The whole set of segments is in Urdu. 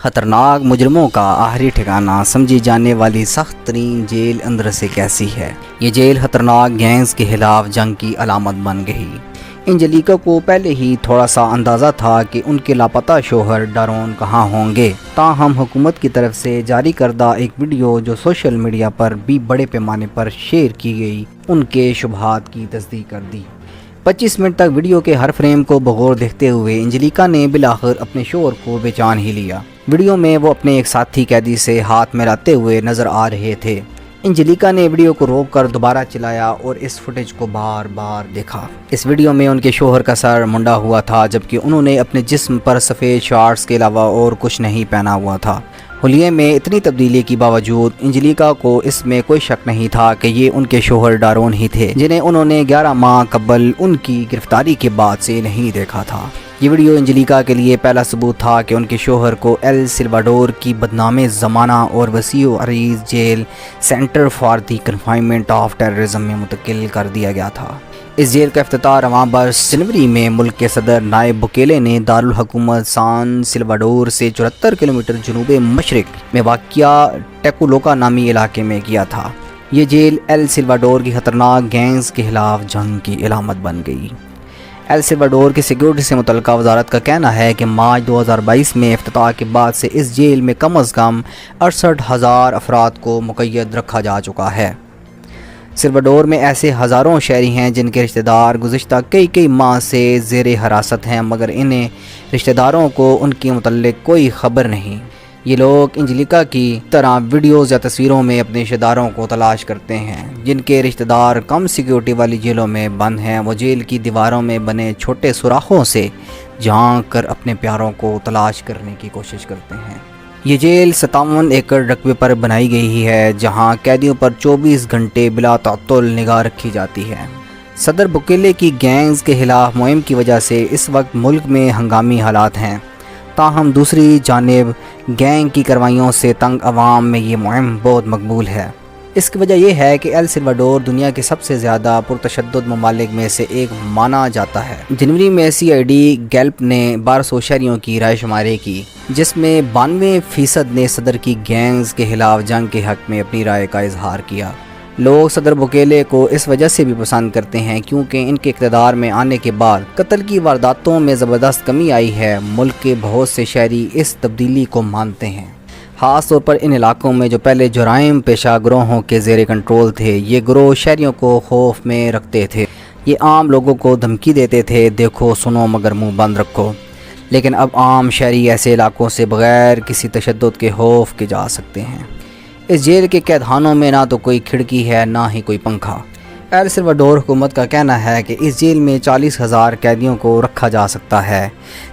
خطرناک مجرموں کا آخری ٹھکانہ سمجھی جانے والی سخت ترین جیل اندر سے کیسی ہے۔ یہ جیل خطرناک گینگز کے خلاف جنگ کی علامت بن گئی۔ انجلیکا کو پہلے ہی تھوڑا سا اندازہ تھا کہ ان کے لاپتہ شوہر ڈارون کہاں ہوں گے، تاہم حکومت کی طرف سے جاری کردہ ایک ویڈیو جو سوشل میڈیا پر بھی بڑے پیمانے پر شیئر کی گئی ان کے شبہات کی تصدیق کر دی۔ 25 منٹ تک ویڈیو کے ہر فریم کو بغور دیکھتے ہوئے انجلیکا نے بالآخر اپنے شوہر کو بیچان ہی لیا۔ ویڈیو میں وہ اپنے ایک ساتھی قیدی سے ہاتھ ملاتے ہوئے نظر آ رہے تھے۔ انجلیکا نے ویڈیو کو روک کر دوبارہ چلایا اور اس فوٹیج کو بار بار دیکھا۔ اس ویڈیو میں ان کے شوہر کا سر منڈا ہوا تھا، جبکہ انہوں نے اپنے جسم پر سفید شارٹس کے علاوہ اور کچھ نہیں پہنا ہوا تھا۔ حلیے میں اتنی تبدیلی کے باوجود انجلیکا کو اس میں کوئی شک نہیں تھا کہ یہ ان کے شوہر ڈارون ہی تھے، جنہیں انہوں نے 11 ماہ قبل ان کی گرفتاری کے بعد سے نہیں دیکھا تھا۔ یہ ویڈیو انجلیکا کے لیے پہلا ثبوت تھا کہ ان کے شوہر کو ایل سلواڈور کی بدنام زمانہ اور وسیع و عریض jail centre for the confinement of terrorism میں منتقل کر دیا گیا تھا۔ اس جیل کا افتتاح رواں برس جنوری میں ملک کے صدر نائب بکیلے نے دارالحکومت سان سلواڈور سے 74 کلومیٹر جنوب مشرق میں واقع ٹیکولوکا نامی علاقے میں کیا تھا۔ یہ جیل ایل سلواڈور کی خطرناک گینگز کے خلاف جنگ کی علامت بن گئی۔ ایل سلواڈور کی سیکیورٹی سے متعلقہ وزارت کا کہنا ہے کہ مارچ 2022 میں افتتاح کے بعد سے اس جیل میں کم از کم 68,000 افراد کو مقید رکھا جا چکا ہے۔ سلواڈور میں ایسے ہزاروں شہری ہیں جن کے رشتہ دار گزشتہ کئی ماہ سے زیر حراست ہیں، مگر انہیں رشتہ داروں کو ان کے متعلق کوئی خبر نہیں۔ یہ لوگ انجلیکا کی طرح ویڈیوز یا تصویروں میں اپنے رشتہ داروں کو تلاش کرتے ہیں۔ جن کے رشتہ دار کم سیکیورٹی والی جیلوں میں بند ہیں، وہ جیل کی دیواروں میں بنے چھوٹے سوراخوں سے جھانک کر اپنے پیاروں کو تلاش کرنے کی کوشش کرتے ہیں۔ یہ جیل 57 ایکڑ رقبے پر بنائی گئی ہے، جہاں قیدیوں پر 24 گھنٹے بلا تعطل نگاہ رکھی جاتی ہے۔ صدر بکیلے کی گینگز کے خلاف مہم کی وجہ سے اس وقت ملک میں ہنگامی حالات ہیں، تاہم دوسری جانب گینگ کی کارروائیوں سے تنگ عوام میں یہ مہم بہت مقبول ہے۔ اس کی وجہ یہ ہے کہ ایل سلواڈور دنیا کے سب سے زیادہ پرتشدد ممالک میں سے ایک مانا جاتا ہے۔ جنوری میں CID گیلپ نے 1200 شہریوں کی رائے شماری کی، جس میں 92% نے صدر کی گینگز کے خلاف جنگ کے حق میں اپنی رائے کا اظہار کیا۔ لوگ صدر بکیلے کو اس وجہ سے بھی پسند کرتے ہیں کیونکہ ان کے اقتدار میں آنے کے بعد قتل کی وارداتوں میں زبردست کمی آئی ہے۔ ملک کے بہت سے شہری اس تبدیلی کو مانتے ہیں، خاص طور پر ان علاقوں میں جو پہلے جرائم پیشہ گروہوں کے زیر کنٹرول تھے۔ یہ گروہ شہریوں کو خوف میں رکھتے تھے، یہ عام لوگوں کو دھمکی دیتے تھے، دیکھو سنو مگر منہ بند رکھو۔ لیکن اب عام شہری ایسے علاقوں سے بغیر کسی تشدد کے خوف کے جا سکتے ہیں۔ اس جیل کے قید خانوں میں نہ تو کوئی کھڑکی ہے، نہ ہی کوئی پنکھا۔ ایل سلواڈور حکومت کا کہنا ہے کہ اس جیل میں 40,000 قیدیوں کو رکھا جا سکتا ہے،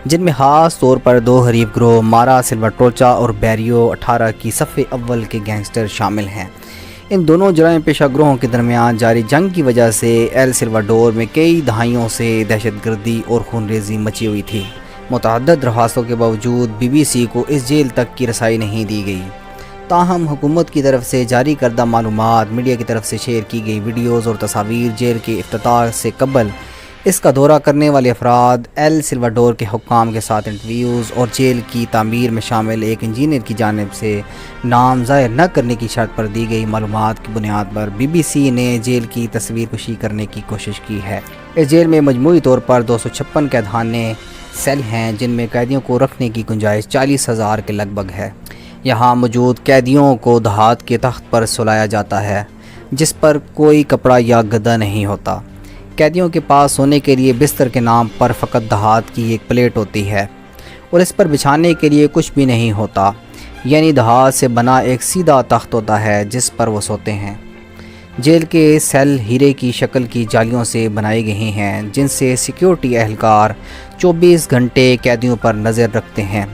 جن میں خاص طور پر 2 حریف گروہ مارا سلواٹروچا اور بیریو 18 کی صف اول کے گینگسٹر شامل ہیں۔ ان دونوں جرائم پیشہ گروہوں کے درمیان جاری جنگ کی وجہ سے ایل سلواڈور میں کئی دہائیوں سے دہشت گردی اور خونریزی مچی ہوئی تھی۔ متعدد درخواستوں کے باوجود BBC کو اس جیل تک کی رسائی نہیں دی گئی، تاہم حکومت کی طرف سے جاری کردہ معلومات، میڈیا کی طرف سے شیئر کی گئی ویڈیوز اور تصاویر، جیل کے افتتاح سے قبل اس کا دورہ کرنے والے افراد، ایل سلواڈور کے حکام کے ساتھ انٹرویوز اور جیل کی تعمیر میں شامل ایک انجینئر کی جانب سے نام ظاہر نہ کرنے کی شرط پر دی گئی معلومات کی بنیاد پر BBC نے جیل کی تصویر کشی کرنے کی کوشش کی ہے۔ اس جیل میں مجموعی طور پر 256 قید خانے سیل ہیں، جن میں قیدیوں کو رکھنے کی گنجائش 40,000 کے لگ بھگ ہے۔ یہاں موجود قیدیوں کو دھات کے تخت پر سلایا جاتا ہے، جس پر کوئی کپڑا یا گدا نہیں ہوتا۔ قیدیوں کے پاس سونے کے لیے بستر کے نام پر فقط دھات کی ایک پلیٹ ہوتی ہے اور اس پر بچھانے کے لیے کچھ بھی نہیں ہوتا، یعنی دھات سے بنا ایک سیدھا تخت ہوتا ہے جس پر وہ سوتے ہیں۔ جیل کے سیل ہیرے کی شکل کی جالیوں سے بنائی گئی ہیں، جن سے سیکیورٹی اہلکار 24 گھنٹے قیدیوں پر نظر رکھتے ہیں۔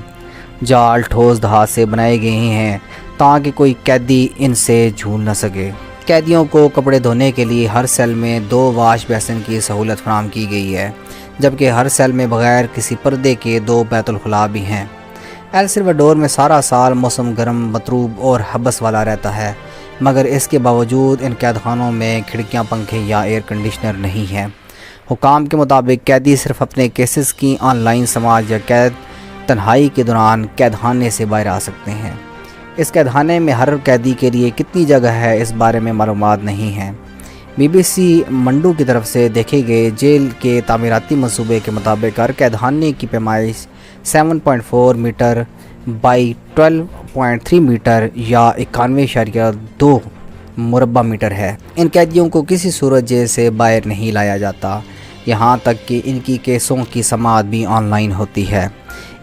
جال ٹھوس دھات سے بنائی گئی ہیں تاکہ کوئی قیدی ان سے جھول نہ سکے۔ قیدیوں کو کپڑے دھونے کے لیے ہر سیل میں 2 واش بیسن کی سہولت فراہم کی گئی ہے، جبکہ ہر سیل میں بغیر کسی پردے کے 2 بیت الخلاء بھی ہیں۔ ایل سلواڈور میں سارا سال موسم گرم، مطروب اور حبس والا رہتا ہے، مگر اس کے باوجود ان قید خانوں میں کھڑکیاں، پنکھے یا ایئر کنڈیشنر نہیں ہیں۔ حکام کے مطابق قیدی صرف اپنے کیسز کی آن لائن سماعت یا قید تنہائی کے دوران قید خانے سے باہر آ سکتے ہیں۔ اس قید خانے میں ہر قیدی کے لیے کتنی جگہ ہے اس بارے میں معلومات نہیں ہیں۔ BBC منڈو کی طرف سے دیکھے گئے جیل کے تعمیراتی منصوبے کے مطابق ہر قید خانے کی پیمائش 7.4 میٹر بائی 12.3 میٹر یا 91.2 مربع میٹر ہے۔ ان قیدیوں کو کسی صورت جیل سے باہر نہیں لایا جاتا، یہاں تک کہ ان کی کیسوں کی سماعت بھی آن لائن ہوتی ہے۔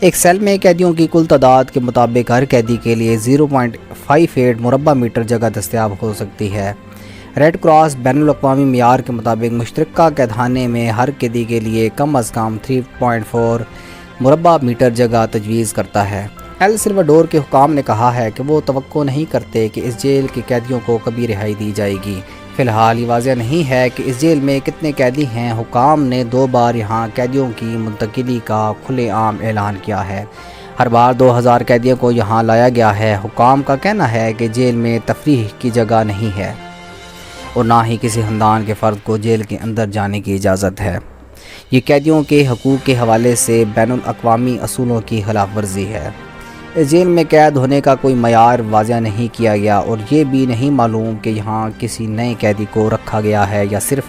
ایک سیل میں قیدیوں کی کل تعداد کے مطابق ہر قیدی کے لیے 0.58 مربع میٹر جگہ دستیاب ہو سکتی ہے۔ ریڈ کراس بین الاقوامی معیار کے مطابق مشترکہ قید خانے میں ہر قیدی کے لیے کم از کم 3.4 مربع میٹر جگہ تجویز کرتا ہے۔ ایل سلواڈور کے حکام نے کہا ہے کہ وہ توقع نہیں کرتے کہ اس جیل کے قیدیوں کو کبھی رہائی دی جائے گی۔ فی الحال یہ واضح نہیں ہے کہ اس جیل میں کتنے قیدی ہیں۔ حکام نے 2 بار یہاں قیدیوں کی منتقلی کا کھلے عام اعلان کیا ہے۔ ہر بار 2000 قیدیوں کو یہاں لایا گیا ہے۔ حکام کا کہنا ہے کہ جیل میں تفریح کی جگہ نہیں ہے اور نہ ہی کسی خاندان کے فرد کو جیل کے اندر جانے کی اجازت ہے۔ یہ قیدیوں کے حقوق کے حوالے سے بین الاقوامی اصولوں کی خلاف ورزی ہے۔ اس جیل میں قید ہونے کا کوئی معیار واضح نہیں کیا گیا اور یہ بھی نہیں معلوم کہ یہاں کسی نئے قیدی کو رکھا گیا ہے یا صرف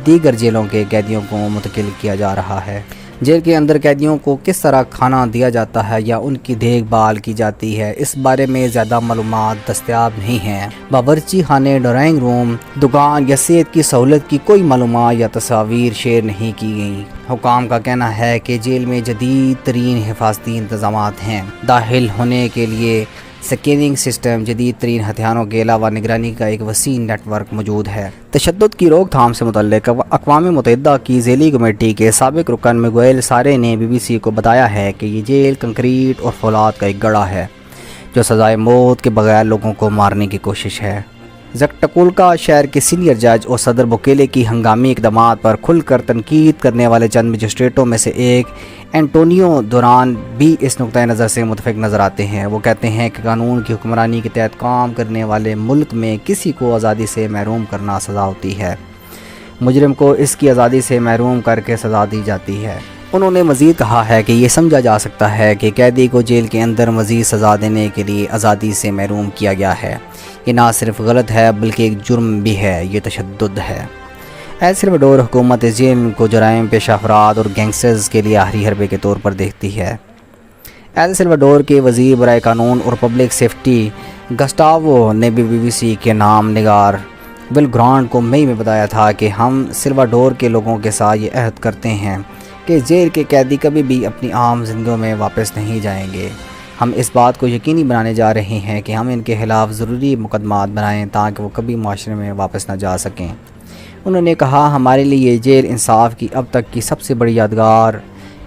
دیگر جیلوں کے قیدیوں کو منتقل کیا جا رہا ہے۔ جیل کے اندر قیدیوں کو کس طرح کھانا دیا جاتا ہے یا ان کی دیکھ بھال کی جاتی ہے، اس بارے میں زیادہ معلومات دستیاب نہیں ہیں۔ باورچی خانے، ڈرائنگ روم، دکان یا صحت کی سہولت کی کوئی معلومات یا تصاویر شیئر نہیں کی گئیں۔ حکام کا کہنا ہے کہ جیل میں جدید ترین حفاظتی انتظامات ہیں۔ داخل ہونے کے لیے سکیننگ سسٹم، جدید ترین ہتھیاروں کے علاوہ نگرانی کا ایک وسیع نیٹ ورک موجود ہے۔ تشدد کی روک تھام سے متعلق اقوام متحدہ کی ذیلی کمیٹی کے سابق رکن میگوئل سارے نے BBC کو بتایا ہے کہ یہ جیل کنکریٹ اور فولاد کا ایک گڑھا ہے جو سزائے موت کے بغیر لوگوں کو مارنے کی کوشش ہے۔ زکٹاکولکا شہر کے سینئر جج اور صدر بوکیلے کی ہنگامی اقدامات پر کھل کر تنقید کرنے والے چند مجسٹریٹوں میں سے ایک اینٹونیو دوران بھی اس نقطۂ نظر سے متفق نظر آتے ہیں۔ وہ کہتے ہیں کہ قانون کی حکمرانی کے تحت کام کرنے والے ملک میں کسی کو آزادی سے محروم کرنا سزا ہوتی ہے، مجرم کو اس کی آزادی سے محروم کر کے سزا دی جاتی ہے۔ انہوں نے مزید کہا ہے کہ یہ سمجھا جا سکتا ہے کہ قیدی کو جیل کے اندر مزید سزا دینے کے لیے آزادی سے محروم کیا گیا ہے۔ یہ نہ صرف غلط ہے بلکہ ایک جرم بھی ہے، یہ تشدد ہے۔ ایل سلواڈور حکومت اس جیل کو جرائم پیشہ افراد اور گینگسٹرز کے لیے آخری حربے کے طور پر دیکھتی ہے۔ ایل سلواڈور کے وزیر برائے قانون اور پبلک سیفٹی گسٹاوو نے بھی BBC کے نام نگار ول گرانٹ کو مئی میں بتایا تھا کہ ہم سلواڈور کے لوگوں کے ساتھ یہ عہد کرتے ہیں کہ جیل کے قیدی کبھی بھی اپنی عام زندگیوں میں واپس نہیں جائیں گے۔ ہم اس بات کو یقینی بنانے جا رہے ہیں کہ ہم ان کے خلاف ضروری مقدمات بنائیں تاکہ وہ کبھی معاشرے میں واپس نہ جا سکیں۔ انہوں نے کہا، ہمارے لیے یہ جیل انصاف کی اب تک کی سب سے بڑی یادگار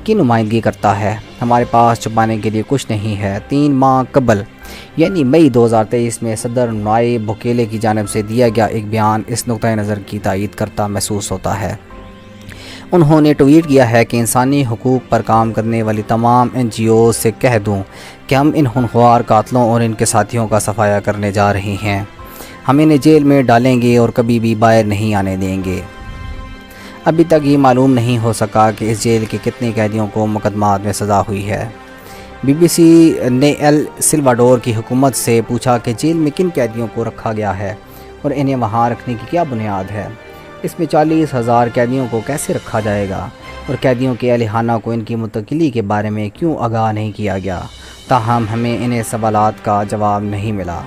کی نمائندگی کرتا ہے۔ ہمارے پاس چھپانے کے لیے کچھ نہیں ہے۔ 3 ماہ قبل یعنی مئی 2023 میں صدر نائب بوکیلے کی جانب سے دیا گیا ایک بیان اس نقطۂ نظر کی تائید کرتا محسوس ہوتا ہے۔ انہوں نے ٹویٹ کیا ہے کہ انسانی حقوق پر کام کرنے والی تمام NGOز سے کہہ دوں کہ ہم ان خونخوار قاتلوں اور ان کے ساتھیوں کا صفایا کرنے جا رہے ہیں۔ ہم انہیں جیل میں ڈالیں گے اور کبھی بھی باہر نہیں آنے دیں گے۔ ابھی تک یہ معلوم نہیں ہو سکا کہ اس جیل کے کتنے قیدیوں کو مقدمات میں سزا ہوئی ہے۔ BBC نے ایل سلواڈور کی حکومت سے پوچھا کہ جیل میں کن قیدیوں کو رکھا گیا ہے اور انہیں وہاں رکھنے کی کیا بنیاد ہے۔ اس میں 40,000 قیدیوں کو کیسے رکھا جائے گا اور قیدیوں کے اہل خانہ کو ان کی منتقلی کے بارے میں کیوں آگاہ نہیں کیا گیا؟ تاہم ہمیں انہیں سوالات کا جواب نہیں ملا۔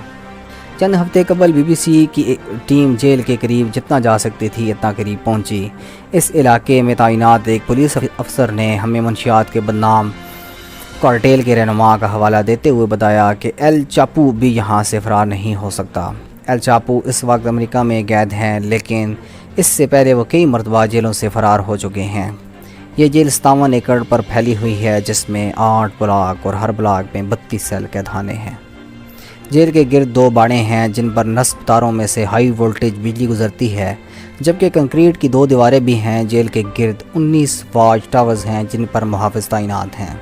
چند ہفتے قبل BBC کی ٹیم جیل کے قریب جتنا جا سکتی تھی اتنا قریب پہنچی۔ اس علاقے میں تعینات ایک پولیس افسر نے ہمیں منشیات کے بدنام کارٹیل کے رہنما کا حوالہ دیتے ہوئے بتایا کہ ایل چاپو بھی یہاں سے فرار نہیں ہو سکتا۔ ایل چاپو اس وقت امریکہ میں قید ہیں، لیکن اس سے پہلے وہ کئی مرتبہ جیلوں سے فرار ہو چکے ہیں۔ یہ جیل 57 ایکڑ پر پھیلی ہوئی ہے جس میں 8 بلاک اور ہر بلاک میں 32 سیل قید خانے ہیں۔ جیل کے گرد 2 باڑیں ہیں جن پر نصب تاروں میں سے ہائی وولٹیج بجلی گزرتی ہے، جبکہ کنکریٹ کی 2 دیواریں بھی ہیں۔ جیل کے گرد 19 واچ ٹاورز ہیں جن پر محافظ تعینات ہیں۔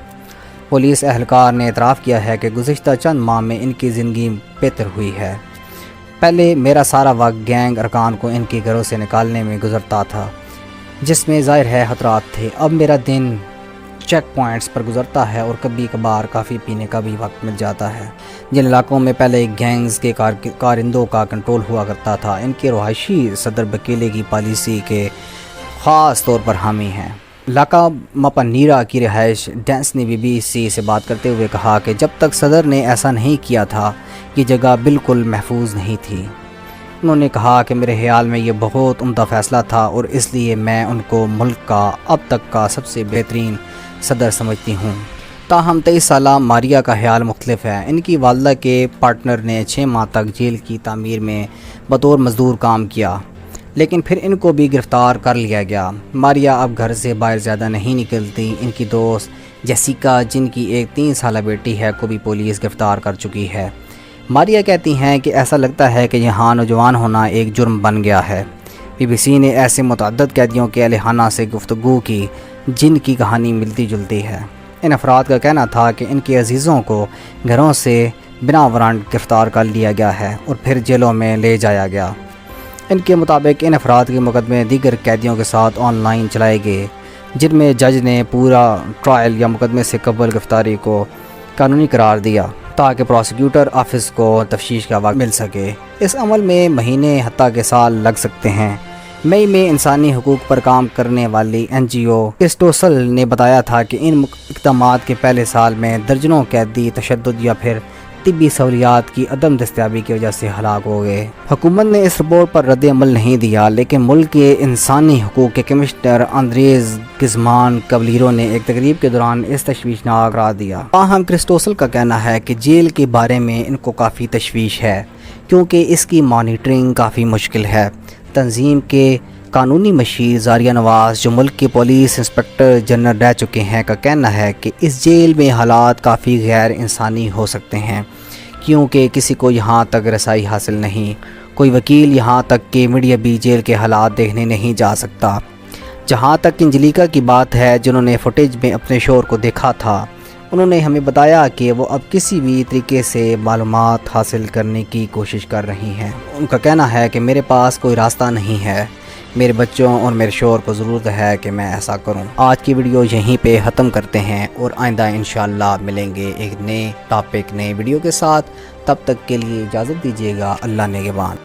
پولیس اہلکار نے اعتراف کیا ہے کہ گزشتہ چند ماہ میں ان کی زندگی بہتر ہوئی ہے۔ پہلے میرا سارا وقت گینگ ارکان کو ان کے گھروں سے نکالنے میں گزرتا تھا، جس میں ظاہر ہے خطرات تھے۔ اب میرا دن چیک پوائنٹس پر گزرتا ہے اور کبھی کبھار کافی پینے کا بھی وقت مل جاتا ہے۔ جن علاقوں میں پہلے گینگز کے کارندوں کا کنٹرول ہوا کرتا تھا، ان کے رہائشی صدر بکیلے کی پالیسی کے خاص طور پر حامی ہیں۔ علاقہ مپانیرا کی رہائش ڈینس نے BBC سے بات کرتے ہوئے کہا کہ جب تک صدر نے ایسا نہیں کیا تھا، یہ جگہ بالکل محفوظ نہیں تھی۔ انہوں نے کہا کہ میرے خیال میں یہ بہت عمدہ فیصلہ تھا اور اس لیے میں ان کو ملک کا اب تک کا سب سے بہترین صدر سمجھتی ہوں۔ تاہم 23 سالہ ماریا کا خیال مختلف ہے۔ ان کی والدہ کے پارٹنر نے 6 ماہ تک جیل کی تعمیر میں بطور مزدور کام کیا، لیکن پھر ان کو بھی گرفتار کر لیا گیا۔ ماریا اب گھر سے باہر زیادہ نہیں نکلتی۔ ان کی دوست جیسیکا، جن کی ایک 3 سالہ بیٹی ہے، کو بھی پولیس گرفتار کر چکی ہے۔ ماریا کہتی ہیں کہ ایسا لگتا ہے کہ یہاں نوجوان ہونا ایک جرم بن گیا ہے۔ BBC نے ایسے متعدد قیدیوں کے اہلِ سے گفتگو کی جن کی کہانی ملتی جلتی ہے۔ ان افراد کا کہنا تھا کہ ان کے عزیزوں کو گھروں سے بنا وارنٹ گرفتار کر لیا گیا ہے اور پھر جیلوں میں لے جایا گیا۔ ان کے مطابق ان افراد کے مقدمے دیگر قیدیوں کے ساتھ آن لائن چلائے گئے، جن میں جج نے پورا ٹرائل یا مقدمے سے قبل گرفتاری کو قانونی قرار دیا تاکہ پروسیکیوٹر آفس کو تفتیش کا وقت مل سکے۔ اس عمل میں مہینے حتیٰ کہ سال لگ سکتے ہیں۔ مئی میں انسانی حقوق پر کام کرنے والی NGO کرسٹوسل نے بتایا تھا کہ ان اقدامات کے پہلے سال میں درجنوں قیدی تشدد یا پھر طبی سہولیات کی عدم دستیابی کی وجہ سے ہلاک ہو گئے۔ حکومت نے اس رپورٹ پر رد عمل نہیں دیا، لیکن ملک کے انسانی حقوق کے کمشنر اندریز گزمان کبلیرو نے ایک تقریب کے دوران اس تشویشناک قرار دیا۔ تاہم کرسٹوسل کا کہنا ہے کہ جیل کے بارے میں ان کو کافی تشویش ہے، کیونکہ اس کی مانیٹرنگ کافی مشکل ہے۔ تنظیم کے قانونی مشیر زاریہ نواز، جو ملک کے پولیس انسپکٹر جنرل رہ چکے ہیں، کا کہنا ہے کہ اس جیل میں حالات کافی غیر انسانی ہو سکتے ہیں، کیونکہ کسی کو یہاں تک رسائی حاصل نہیں۔ کوئی وکیل یہاں تک کہ میڈیا بھی جیل کے حالات دیکھنے نہیں جا سکتا۔ جہاں تک انجلیکا کی بات ہے، جنہوں نے فوٹیج میں اپنے شوہر کو دیکھا تھا، انہوں نے ہمیں بتایا کہ وہ اب کسی بھی طریقے سے معلومات حاصل کرنے کی کوشش کر رہی ہیں۔ ان کا کہنا ہے کہ میرے پاس کوئی راستہ نہیں ہے، میرے بچوں اور میرے شوہر کو ضرورت ہے کہ میں ایسا کروں۔ آج کی ویڈیو یہیں پہ ختم کرتے ہیں اور آئندہ انشاءاللہ ملیں گے ایک نئے ٹاپک، نئے ویڈیو کے ساتھ۔ تب تک کے لیے اجازت دیجیے گا۔ اللہ نگہبان۔